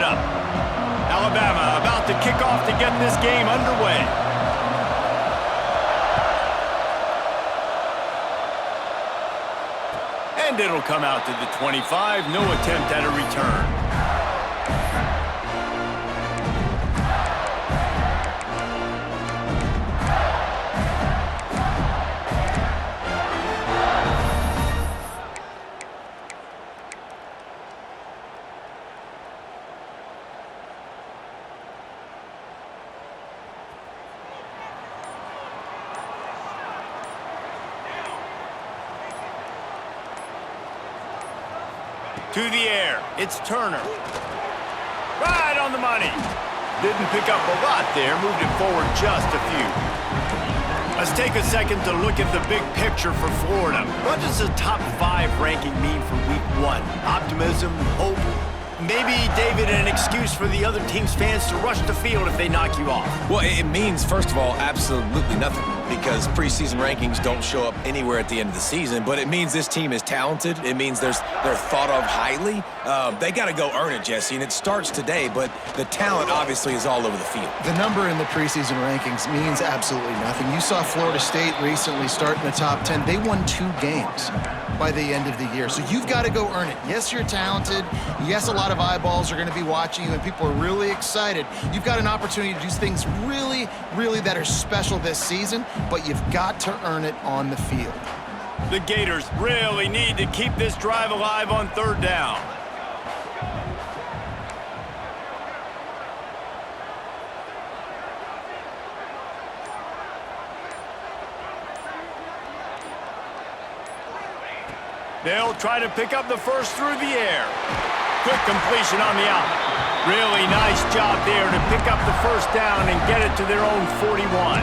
up. Alabama about to kick off to get this game underway. And it'll come out to the 25. No attempt at a return. To the air, it's Turner. Right on the money. Didn't pick up a lot there, moved it forward just a few. Let's take a second to look at the big picture for Florida. What does the top 5 ranking mean for week 1? Optimism, hope, maybe, David, an excuse for the other team's fans to rush the field if they knock you off. Well, it means, first of all, absolutely nothing, because preseason rankings don't show up anywhere at the end of the season, but it means this team is talented. It means they're thought of highly. They got to go earn it, Jesse, and it starts today, but the talent obviously is all over the field. The number in the preseason rankings means absolutely nothing. You saw Florida State recently start in the top 10. They won 2 games by the end of the year, so you've got to go earn it. Yes, you're talented. Yes, a lot of eyeballs are going to be watching you, and people are really excited. You've got an opportunity to do things really, really that are special this season, but you've got to earn it on the field. The Gators really need to keep this drive alive on 3rd down. They'll try to pick up the first through the air. Quick completion on the out. Really nice job there to pick up the first down and get it to their own 41.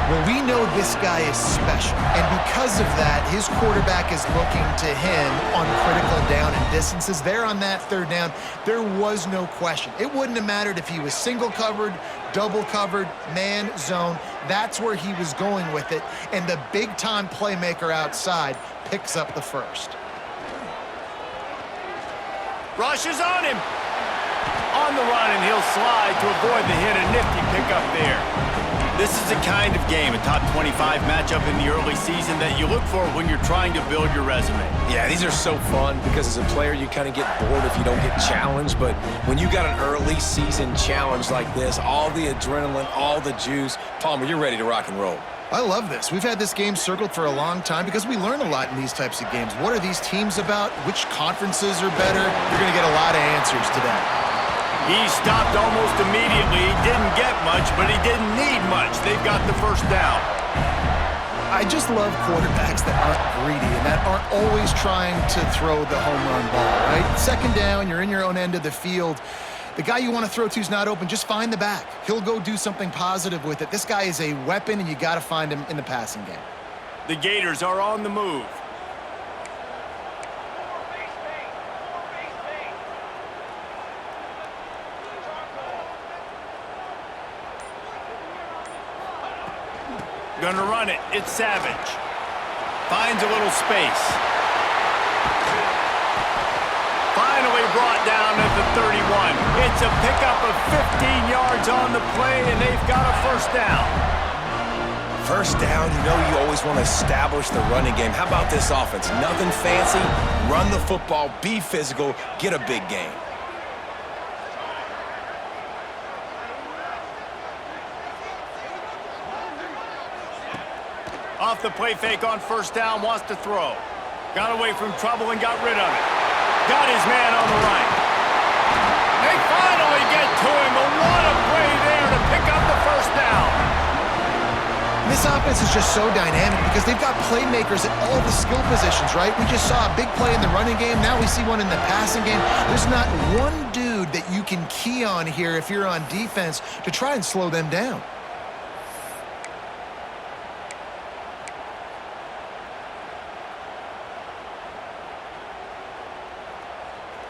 Well, we know this guy is special, and because of that, his quarterback is looking to him on critical down and distances. There on that 3rd down, there was no question. It wouldn't have mattered if he was single covered, double covered, man, zone. That's where he was going with it, and the big-time playmaker outside picks up the first. Rush is on him. On the run, and he'll slide to avoid the hit. A nifty pickup there. This is the kind of game, a top 25 matchup in the early season, that you look for when you're trying to build your resume. Yeah, these are so fun because as a player, you kind of get bored if you don't get challenged. But when you got an early season challenge like this, all the adrenaline, all the juice, Palmer, you're ready to rock and roll. I love this. We've had this game circled for a long time because we learn a lot in these types of games. What are these teams about? Which conferences are better? You're going to get a lot of answers today. He stopped almost immediately. He didn't get much, but he didn't need much. They've got the first down. I just love quarterbacks that aren't greedy and that aren't always trying to throw the home run ball, right? 2nd down, you're in your own end of the field. The guy you want to throw to is not open. Just find the back. He'll go do something positive with it. This guy is a weapon, and you got to find him in the passing game. The Gators are on the move. Gonna run it. It's Savage. Finds a little space. Finally brought down at the 31. It's a pickup of 15 yards on the play, and they've got a first down. First down, you know you always want to establish the running game. How about this offense? Nothing fancy. Run the football, be physical, get a big gain. Off the play fake on first down, wants to throw. Got away from trouble and got rid of it. Got his man on the right. They finally get to him, but what a play there to pick up the first down. This offense is just so dynamic because they've got playmakers at all the skill positions, right? We just saw a big play in the running game. Now we see one in the passing game. There's not one dude that you can key on here if you're on defense to try and slow them down.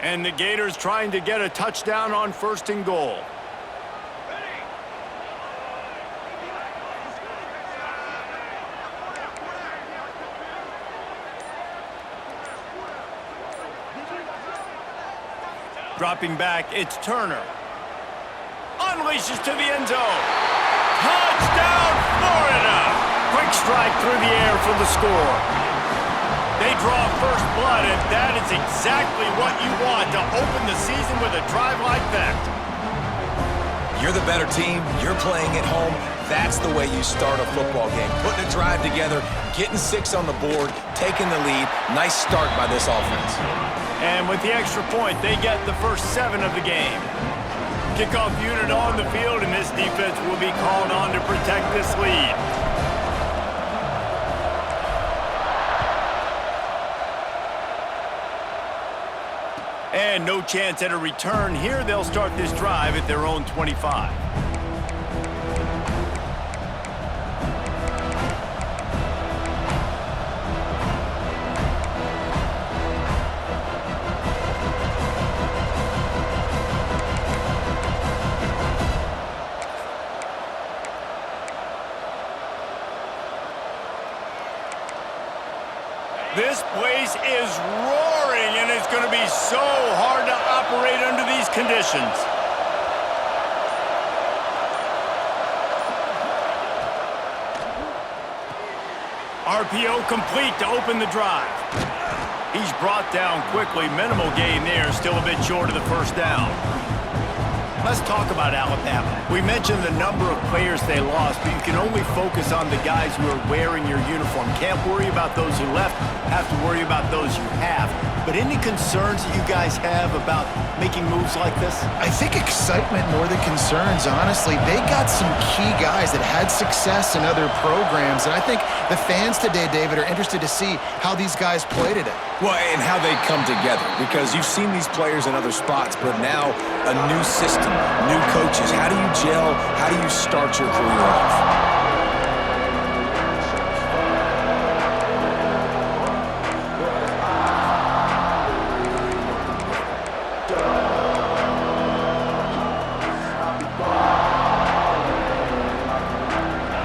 And the Gators trying to get a touchdown on 1st and goal. Dropping back, it's Turner. Unleashes to the end zone. Touchdown, Florida! Quick strike through the air for the score. They draw first blood, and that is exactly what you want to open the season with a drive like that. You're the better team. You're playing at home. That's the way you start a football game. Putting a drive together, getting 6 on the board, taking the lead. Nice start by this offense. And with the extra point, they get the first 7 of the game. Kickoff unit on the field, and this defense will be called on to protect this lead. And no chance at a return here. They'll start this drive at their own 25. This place is roaring, and it's going to be so hard to operate under these conditions. RPO complete to open the drive. He's brought down quickly. Minimal gain there, still a bit short of the first down. Let's talk about Alabama. We mentioned the number of players they lost, but you can only focus on the guys who are wearing your uniform. Can't worry about those who left, have to worry about those you have. But any concerns that you guys have about making moves like this? I think excitement more than concerns, honestly. They got some key guys that had success in other programs, and I think the fans today, David, are interested to see how these guys play today. Well, and how they come together, because you've seen these players in other spots, but now a new system, new coaches. How do you gel? How do you start your career off?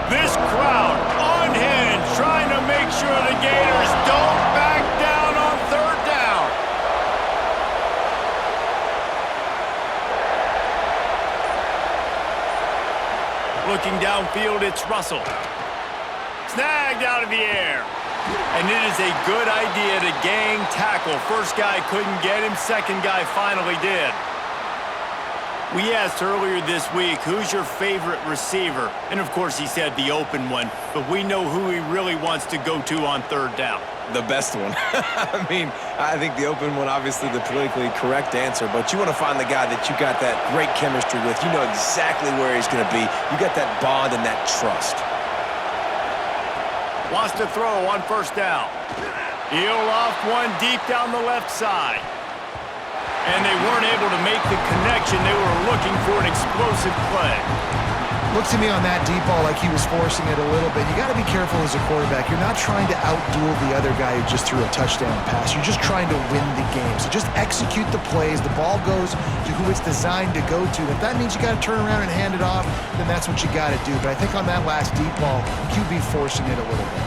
This crowd unhinged, trying to make sure the Gators don't back down on third down. Looking downfield, it's Russell. Snagged out of the air. And it is a good idea to gang tackle. First guy couldn't get him, second guy finally did. We asked earlier this week, who's your favorite receiver? And of course he said the open one, but we know who he really wants to go to on third down. The best one. I mean, I think the open one, obviously the politically correct answer, but you want to find the guy that you got that great chemistry with. You know exactly where he's going to be. You got that bond and that trust. Wants to throw on first down. He'll loft one deep down the left side. And they weren't able to make the connection. They were looking for an explosive play. Looks to me on that deep ball like he was forcing it a little bit. You got to be careful as a quarterback. You're not trying to outduel the other guy who just threw a touchdown pass. You're just trying to win the game. So just execute the plays. The ball goes to who it's designed to go to. If that means you got to turn around and hand it off, then that's what you got to do. But I think on that last deep ball, QB forcing it a little bit.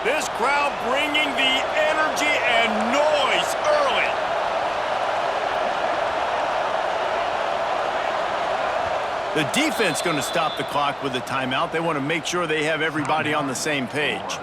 This crowd bringing the energy and noise early. The defense going to stop the clock with a timeout. They want to make sure they have everybody on the same page.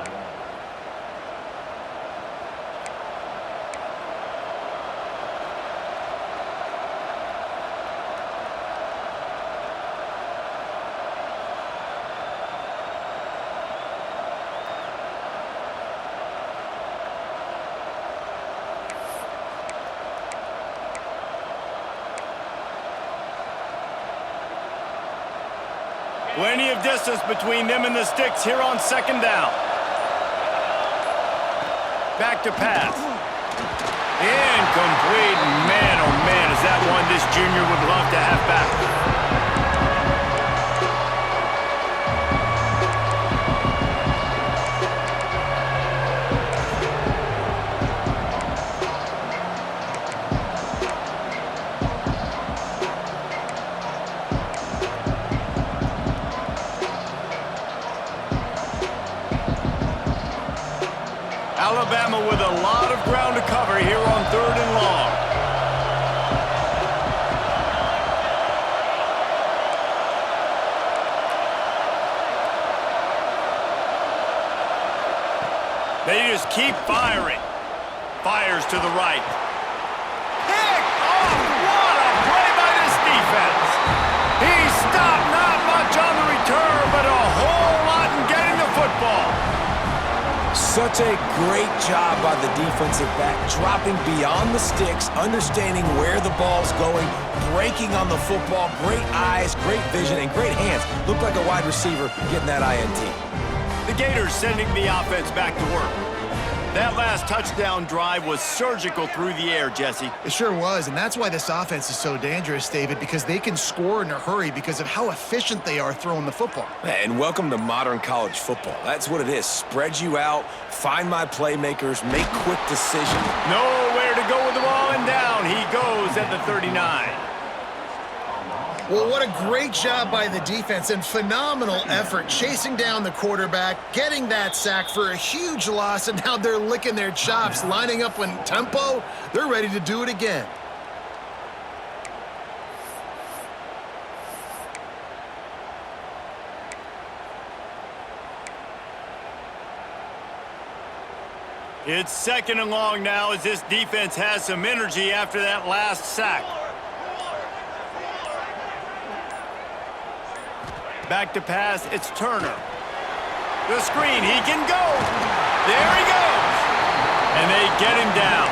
Plenty of distance between them and the sticks here on second down. Back to pass. Incomplete. Man, oh man, is that one this junior would love to have back. Alabama with a lot of ground to cover here on 3rd and long. They just keep firing. Fires to the right. Pick off! What a play by this defense. He stopped not much on the return, but a whole lot in getting the football. Such a great job by the defensive back, dropping beyond the sticks, understanding where the ball's going, breaking on the football. Great eyes, great vision, and great hands. Looked like a wide receiver getting that INT. The Gators sending the offense back to work. That last touchdown drive was surgical through the air, Jesse. It sure was, and that's why this offense is so dangerous, David, because they can score in a hurry because of how efficient they are throwing the football. And welcome to modern college football. That's what it is. Spread you out, find my playmakers, make quick decisions. Nowhere to go with the ball, and down he goes at the 39. Well, what a great job by the defense and phenomenal effort chasing down the quarterback, getting that sack for a huge loss, and now they're licking their chops, lining up in tempo. They're ready to do it again. It's 2nd and long now as this defense has some energy after that last sack. Back to pass, it's Turner. The screen, he can go. There he goes. And they get him down.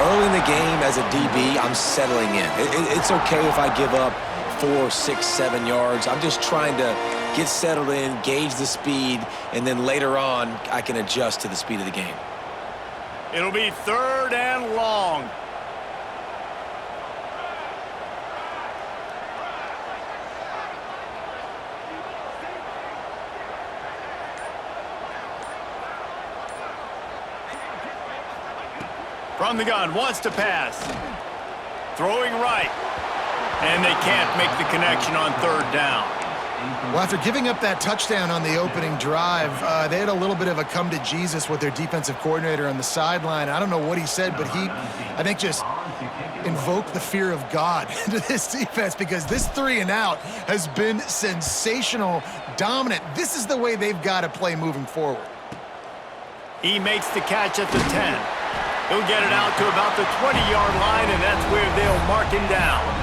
Early in the game, as a DB, I'm settling in. It's okay if I give up 4, 6, 7 yards. I'm just trying to get settled in, gauge the speed, and then later on, I can adjust to the speed of the game. It'll be 3rd and long. From the gun, wants to pass. Throwing right. And they can't make the connection on 3rd down. Well, after giving up that touchdown on the opening drive, they had a little bit of a come to Jesus with their defensive coordinator on the sideline. I don't know what he said, but he, I think, just invoked the fear of God into this defense because this 3 and out has been sensational, dominant. This is the way they've got to play moving forward. He makes the catch at the 10. He'll get it out to about the 20-yard line, and that's where they'll mark him down.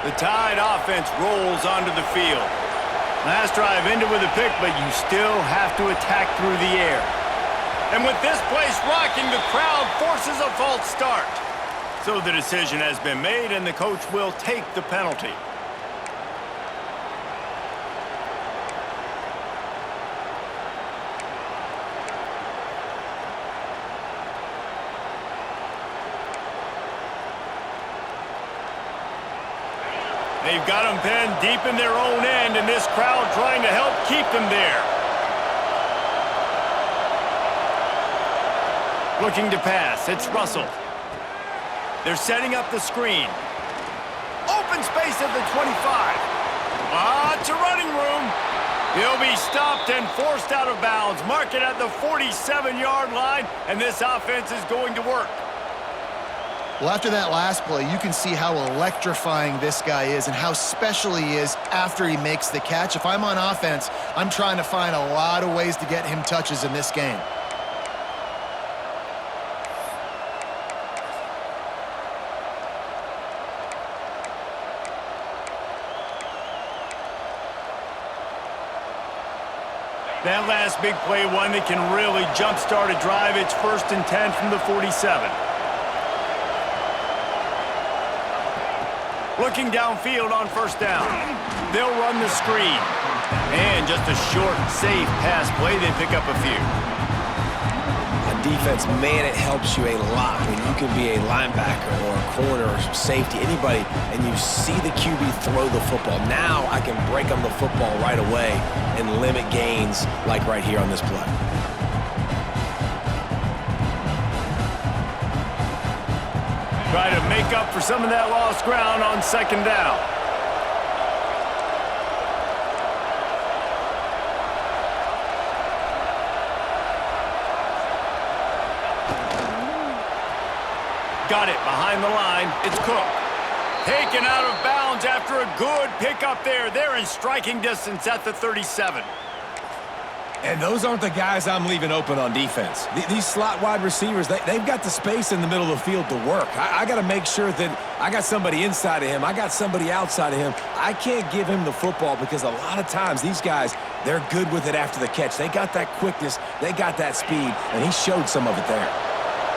The Tide offense rolls onto the field. Last drive ended with a pick, but you still have to attack through the air. And with this place rocking, the crowd forces a false start. So the decision has been made, and the coach will take the penalty. They've got them pinned deep in their own end, and this crowd trying to help keep them there. Looking to pass, it's Russell. They're setting up the screen. Open space at the 25. Lots of running room. He'll be stopped and forced out of bounds. Mark it at the 47-yard line, and this offense is going to work. Well, after that last play, you can see how electrifying this guy is and how special he is after he makes the catch. If I'm on offense, I'm trying to find a lot of ways to get him touches in this game. That last big play, one that can really jumpstart a drive. It's 1st and 10 from the 47. Looking downfield on 1st down. They'll run the screen. And just a short, safe pass play. They pick up a few. defense, man, it helps you a lot when you can be a linebacker or a corner or safety, anybody, and you see the QB throw the football. Now I can break on the football right away and limit gains like right here on this play. Try to make up for some of that lost ground on second down. Got it behind the line. It's Cook. Taken out of bounds after a good pickup there. They're in striking distance at the 37. And those aren't the guys I'm leaving open on defense. These slot wide receivers, they've got the space in the middle of the field to work. I got to make sure that I got somebody inside of him. I got somebody outside of him. I can't give him the football because a lot of times these guys, they're good with it after the catch. They got that quickness. They got that speed, and he showed some of it there.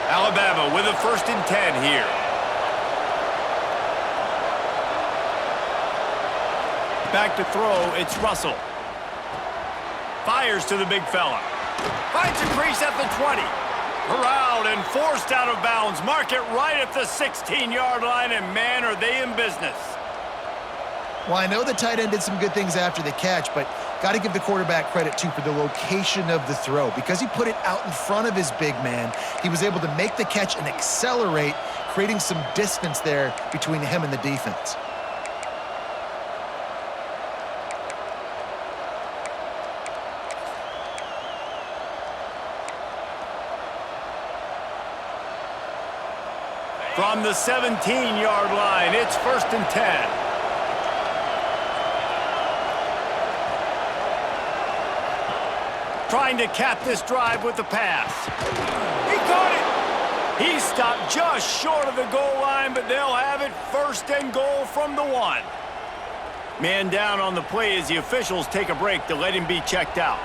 Alabama with a 1st and 10 here. Back to throw, it's Russell. Fires to the big fella. Finds a crease at the 20. Corralled and forced out of bounds. Mark it right at the 16-yard line, and man, are they in business. Well, I know the tight end did some good things after the catch, but got to give the quarterback credit, too, for the location of the throw. Because he put it out in front of his big man, he was able to make the catch and accelerate, creating some distance there between him and the defense. From the 17-yard line, it's 1st and 10. Trying to cap this drive with the pass. He caught it. He stopped just short of the goal line, but they'll have it 1st and goal from the 1. Man down on the play as the officials take a break to let him be checked out.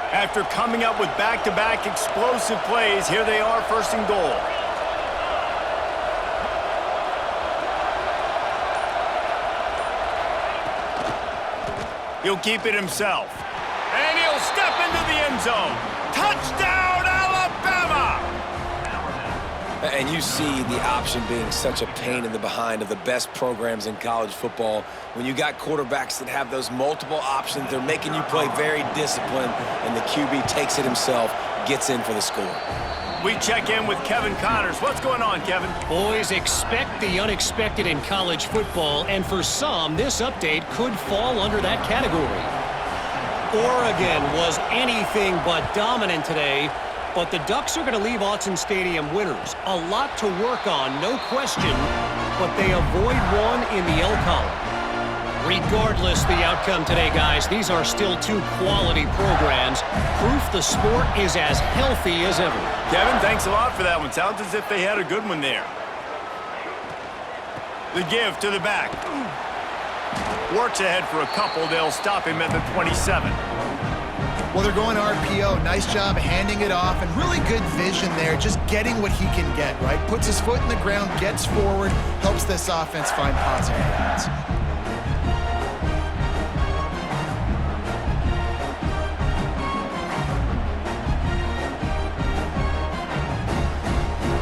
After coming up with back-to-back explosive plays, here they are 1st and goal. He'll keep it himself. And he'll step into the end zone. Touchdown, Alabama! And you see the option being such a pain in the behind of the best programs in college football. When you got quarterbacks that have those multiple options, they're making you play very disciplined, and the QB takes it himself, gets in for the score. We check in with Kevin Connors. What's going on, Kevin? Boys, expect the unexpected in college football, and for some, this update could fall under that category. Oregon was anything but dominant today, but the Ducks are going to leave Autzen Stadium winners. A lot to work on, no question, but they avoid one in the L column. Regardless the outcome today, guys, these are still two quality programs. Proof the sport is as healthy as ever. Kevin, thanks a lot for that one. Sounds as if they had a good one there. The give to the back. Works ahead for a couple. They'll stop him at the 27. Well, they're going RPO. Nice job handing it off, and really good vision there, just getting what he can get, right? Puts his foot in the ground, gets forward, helps this offense find positive yards.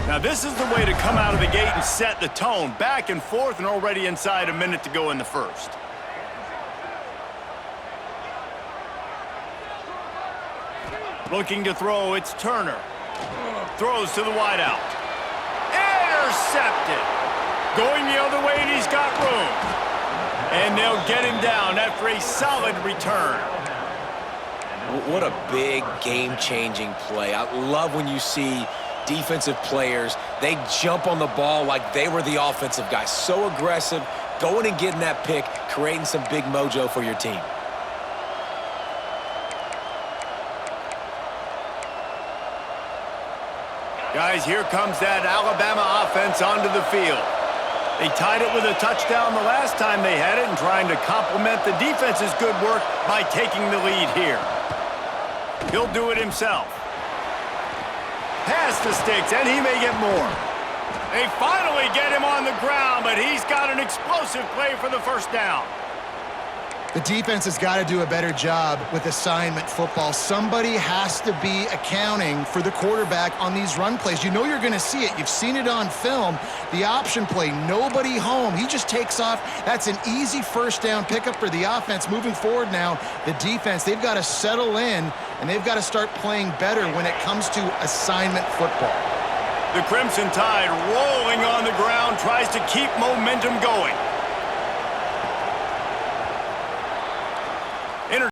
Now, this is the way to come out of the gate and set the tone. Back and forth, and already inside a minute to go in the first. Looking to throw, it's Turner. Throws to the wideout. Intercepted. Going the other way, and he's got room. And they'll get him down after a solid return. What a big game-changing play. I love when you see defensive players, they jump on the ball like they were the offensive guy. So aggressive, going and getting that pick, creating some big mojo for your team. Guys, here comes that Alabama offense onto the field. They tied it with a touchdown the last time they had it and trying to complement the defense's good work by taking the lead here. He'll do it himself. Pass the sticks, and he may get more. They finally get him on the ground, but he's got an explosive play for the first down. The defense has got to do a better job with assignment football. Somebody has to be accounting for the quarterback on these run plays. You know you're going to see it. You've seen it on film. The option play, nobody home. He just takes off. That's an easy first down pickup for the offense. Moving forward now, the defense, they've got to settle in, and they've got to start playing better when it comes to assignment football. The Crimson Tide rolling on the ground tries to keep momentum going.